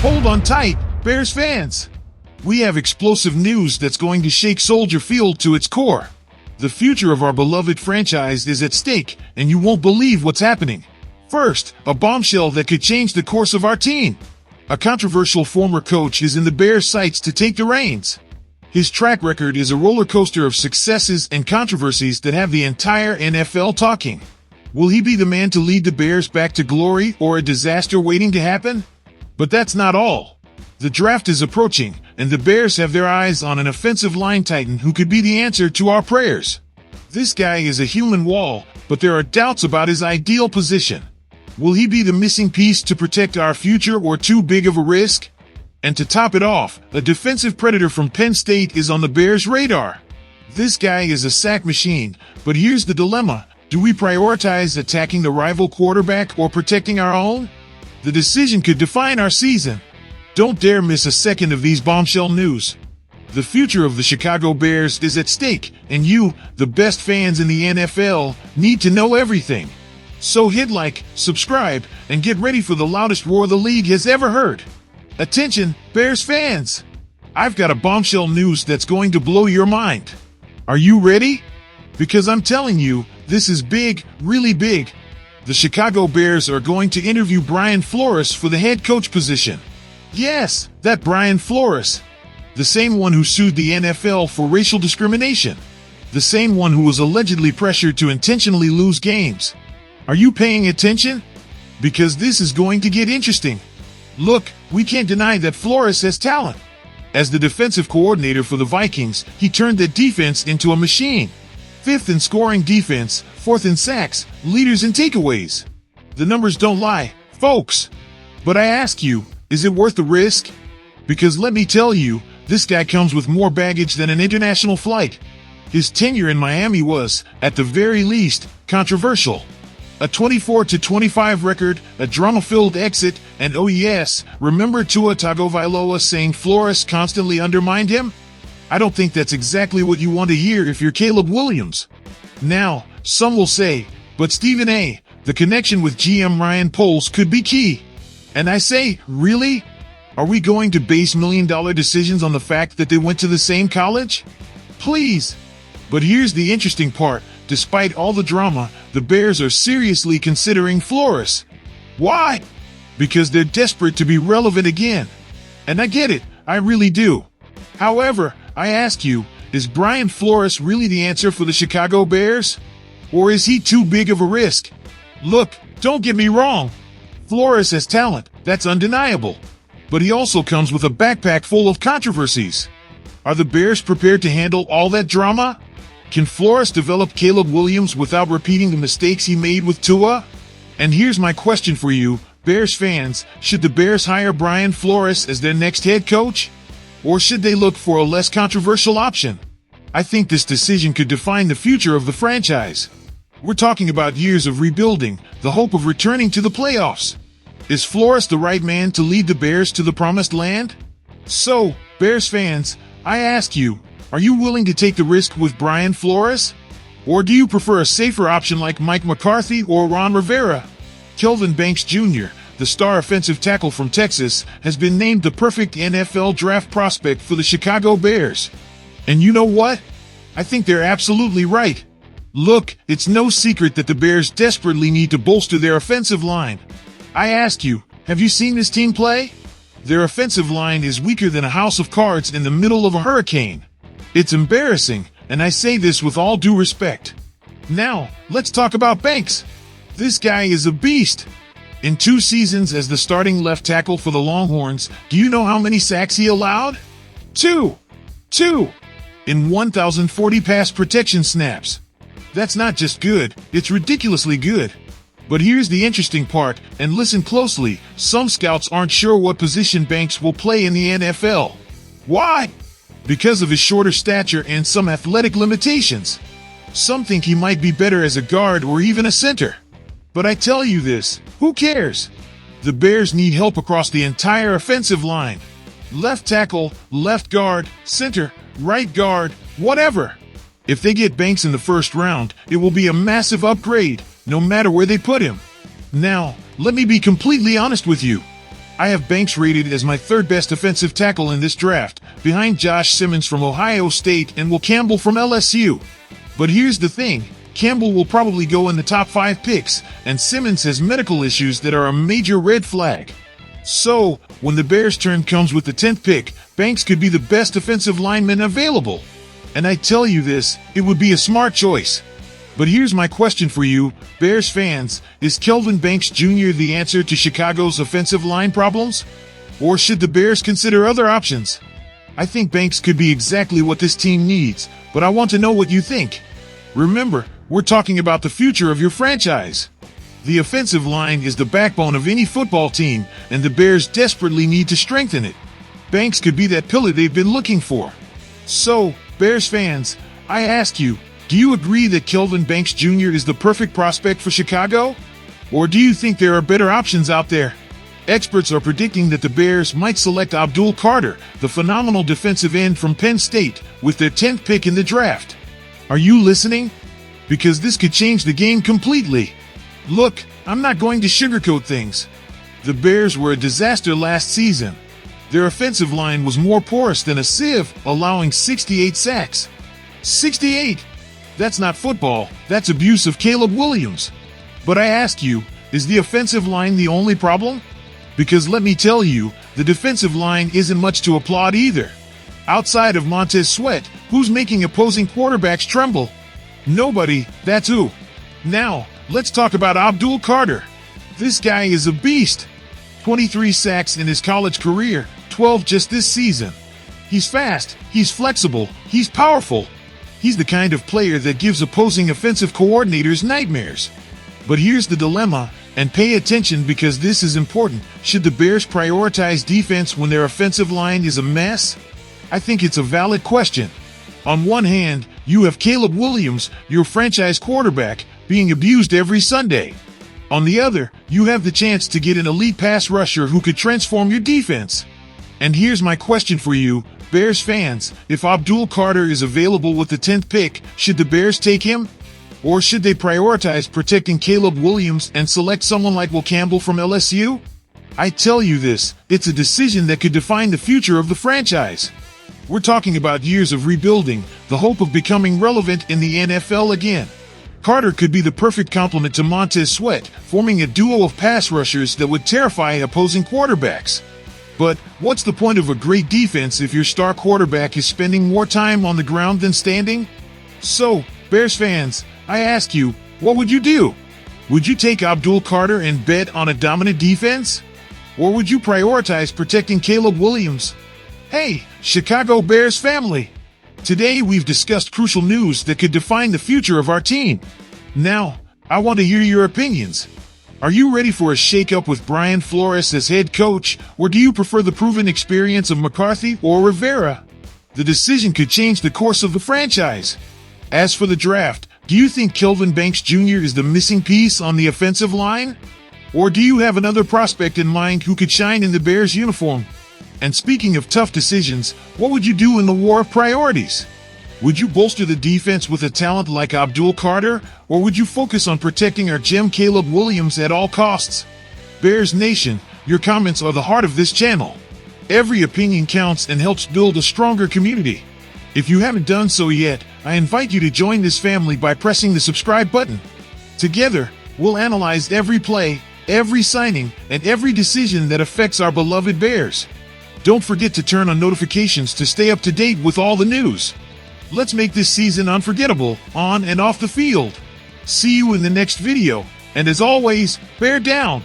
Hold on tight, Bears fans. We have explosive news that's going to shake Soldier Field to its core. The future of our beloved franchise is at stake, and you won't believe what's happening. First, a bombshell that could change the course of our team. A controversial former coach is in the Bears' sights to take the reins. His track record is a roller coaster of successes and controversies that have the entire NFL talking. Will he be the man to lead the Bears back to glory or a disaster waiting to happen? But that's not all. The draft is approaching, and the Bears have their eyes on an offensive line titan who could be the answer to our prayers. This guy is a human wall, but there are doubts about his ideal position. Will he be the missing piece to protect our future or too big of a risk? And to top it off, a defensive predator from Penn State is on the Bears' radar. This guy is a sack machine, but here's the dilemma. Do we prioritize attacking the rival quarterback or protecting our own? The decision could define our season. Don't dare miss a second of these bombshell news. The future of the Chicago Bears is at stake, and you, the best fans in the NFL, need to know everything. So hit like, subscribe, and get ready for the loudest roar the league has ever heard. Attention, Bears fans! I've got a bombshell news that's going to blow your mind. Are you ready? Because I'm telling you, this is big, really big. The Chicago Bears are going to interview Brian Flores for the head coach position. Yes, that Brian Flores. The same one who sued the NFL for racial discrimination. The same one who was allegedly pressured to intentionally lose games. Are you paying attention? Because this is going to get interesting. Look, we can't deny that Flores has talent. As the defensive coordinator for the Vikings, he turned that defense into a machine. 5th in scoring defense, 4th in sacks, leaders in takeaways. The numbers don't lie, folks. But I ask you, is it worth the risk? Because let me tell you, this guy comes with more baggage than an international flight. His tenure in Miami was, at the very least, controversial. A 24-25 record, a drama-filled exit, and oh yes, remember Tua Tagovailoa saying Flores constantly undermined him? I don't think that's exactly what you want to hear if you're Caleb Williams. Now, some will say, but Stephen A., the connection with GM Ryan Poles could be key. And I say, really? Are we going to base million-dollar decisions on the fact that they went to the same college? Please. But here's the interesting part. Despite all the drama, the Bears are seriously considering Flores. Why? Because they're desperate to be relevant again. And I get it, I really do. However, I ask you, is Brian Flores really the answer for the Chicago Bears? Or is he too big of a risk? Look, don't get me wrong. Flores has talent, that's undeniable. But he also comes with a backpack full of controversies. Are the Bears prepared to handle all that drama? Can Flores develop Caleb Williams without repeating the mistakes he made with Tua? And here's my question for you, Bears fans. Should the Bears hire Brian Flores as their next head coach? Or should they look for a less controversial option? I think this decision could define the future of the franchise. We're talking about years of rebuilding, the hope of returning to the playoffs. Is Flores the right man to lead the Bears to the promised land? So, Bears fans, I ask you, are you willing to take the risk with Brian Flores? Or do you prefer a safer option like Mike McCarthy or Ron Rivera? Kelvin Banks Jr., the star offensive tackle from Texas, has been named the perfect NFL draft prospect for the Chicago Bears. And you know what? I think they're absolutely right. Look, it's no secret that the Bears desperately need to bolster their offensive line. I ask you, have you seen this team play? Their offensive line is weaker than a house of cards in the middle of a hurricane. It's embarrassing, and I say this with all due respect. Now, let's talk about Banks. This guy is a beast. In 2 seasons as the starting left tackle for the Longhorns, do you know how many sacks he allowed? 2. In 1,040 pass protection snaps. That's not just good, it's ridiculously good. But here's the interesting part, and listen closely, some scouts aren't sure what position Banks will play in the NFL. Why? Because of his shorter stature and some athletic limitations. Some think he might be better as a guard or even a center. But I tell you this, who cares? The Bears need help across the entire offensive line. Left tackle, left guard, center, right guard, whatever. If they get Banks in the first round, it will be a massive upgrade, no matter where they put him. Now, let me be completely honest with you. I have Banks rated as my third best offensive tackle in this draft, behind Josh Simmons from Ohio State and Will Campbell from LSU. But here's the thing, Campbell will probably go in the top 5 picks, and Simmons has medical issues that are a major red flag. So, when the Bears' turn comes with the 10th pick, Banks could be the best offensive lineman available. And I tell you this, it would be a smart choice. But here's my question for you, Bears fans, is Kelvin Banks Jr. the answer to Chicago's offensive line problems? Or should the Bears consider other options? I think Banks could be exactly what this team needs, but I want to know what you think. Remember, we're talking about the future of your franchise. The offensive line is the backbone of any football team, and the Bears desperately need to strengthen it. Banks could be that pillar they've been looking for. So, Bears fans, I ask you, do you agree that Kelvin Banks Jr. is the perfect prospect for Chicago? Or do you think there are better options out there? Experts are predicting that the Bears might select Abdul, the phenomenal defensive end from Penn State, with their 10th pick in the draft. Are you listening? Because this could change the game completely. Look, I'm not going to sugarcoat things. The Bears were a disaster last season. Their offensive line was more porous than a sieve, allowing 68 sacks. 68! That's not football, that's abuse of Caleb Williams. But I ask you, is the offensive line the only problem? Because let me tell you, the defensive line isn't much to applaud either. Outside of Montez Sweat, who's making opposing quarterbacks tremble? Nobody, that's who. Now, let's talk about Abdul. This guy is a beast. 23 sacks in his college career, 12 just this season. He's fast, he's flexible, he's powerful. He's the kind of player that gives opposing offensive coordinators nightmares. But here's the dilemma, and pay attention because this is important. Should the Bears prioritize defense when their offensive line is a mess? I think it's a valid question. On one hand, you have Caleb Williams, your franchise quarterback, being abused every Sunday. On the other, you have the chance to get an elite pass rusher who could transform your defense. And here's my question for you, Bears fans, if Abdul is available with the 10th pick, should the Bears take him? Or should they prioritize protecting Caleb Williams and select someone like Will Campbell from LSU? I tell you this, it's a decision that could define the future of the franchise. We're talking about years of rebuilding, the hope of becoming relevant in the NFL again. Carter could be the perfect complement to Montez Sweat, forming a duo of pass rushers that would terrify opposing quarterbacks. But what's the point of a great defense if your star quarterback is spending more time on the ground than standing? So, Bears fans, I ask you, what would you do? Would you take Abdul and bet on a dominant defense? Or would you prioritize protecting Caleb Williams? Hey, Chicago Bears family! Today we've discussed crucial news that could define the future of our team. Now, I want to hear your opinions. Are you ready for a shakeup with Brian Flores as head coach, or do you prefer the proven experience of McCarthy or Rivera? The decision could change the course of the franchise. As for the draft, do you think Kelvin Banks Jr. is the missing piece on the offensive line? Or do you have another prospect in mind who could shine in the Bears uniform? And speaking of tough decisions, what would you do in the war of priorities? Would you bolster the defense with a talent like Abdul, or would you focus on protecting our gem Caleb Williams at all costs? Bears Nation, your comments are the heart of this channel. Every opinion counts and helps build a stronger community. If you haven't done so yet, I invite you to join this family by pressing the subscribe button. Together, we'll analyze every play, every signing, and every decision that affects our beloved Bears. Don't forget to turn on notifications to stay up to date with all the news. Let's make this season unforgettable, on and off the field. See you in the next video, and as always, bear down!